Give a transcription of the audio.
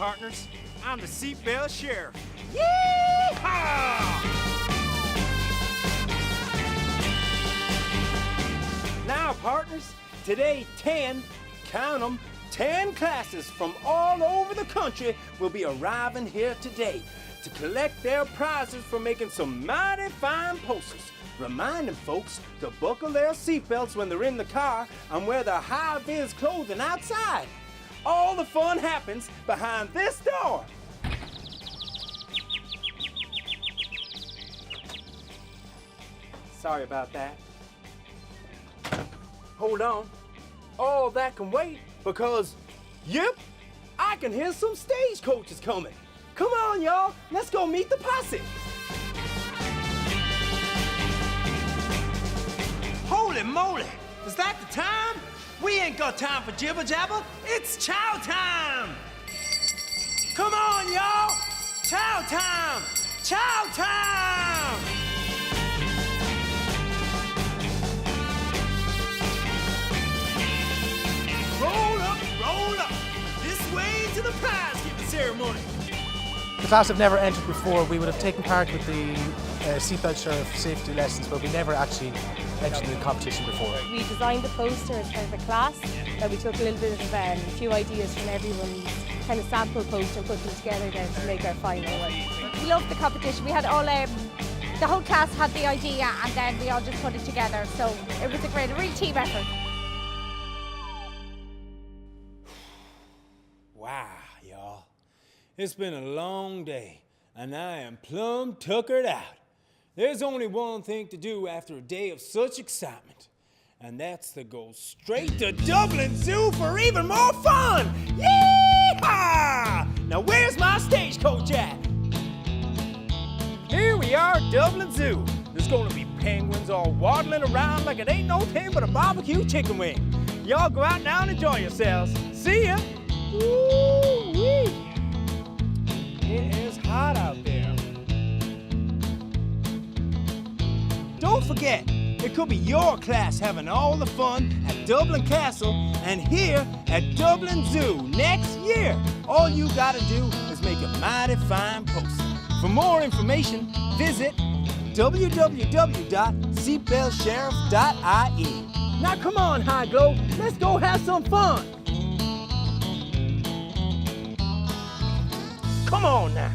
partners. I'm the Seatbelt Sheriff. Yee-haw! Now, partners, today 10, count 'em, 10 classes from all over the country will be arriving here today to collect their prizes for making some mighty fine posters, reminding folks to buckle their seatbelts when they're in the car and wear their high-vis clothing outside. All the fun happens behind this door. Sorry about that. Hold on. All that can wait because, yep, I can hear some stagecoaches coming. Come on, y'all. Let's go meet the posse. Holy moly. Is that the time? We ain't got time for jibber jabber. It's chow time. Come on, y'all. Chow time. Chow time. Roll up, this way to the prize-giving ceremony. The class have never entered before. We would have taken part with the Seatbelt Sheriff safety lessons, but we never actually entered the competition before. We designed the poster as part of a class that we took a little bit of a few ideas from everyone's kind of sample poster and put them together then to make our final one. We loved the competition. We had all, the whole class had the idea and then we all just put it together. So it was a real team effort. Wow, y'all. It's been a long day, and I am plumb tuckered out. There's only one thing to do after a day of such excitement, and that's to go straight to Dublin Zoo for even more fun! Yee-haw! Now where's my stagecoach at? Here we are at Dublin Zoo. There's gonna be penguins all waddling around like it ain't no thing but a barbecue chicken wing. Y'all go out now and enjoy yourselves. See ya! Woo-wee. It is hot out there. Don't forget, it could be your class having all the fun at Dublin Castle and here at Dublin Zoo next year. All you gotta do is make a mighty fine poster. For more information, visit www.seatbeltsheriff.ie. Now come on, Hi-Glo, let's go have some fun. Come on now.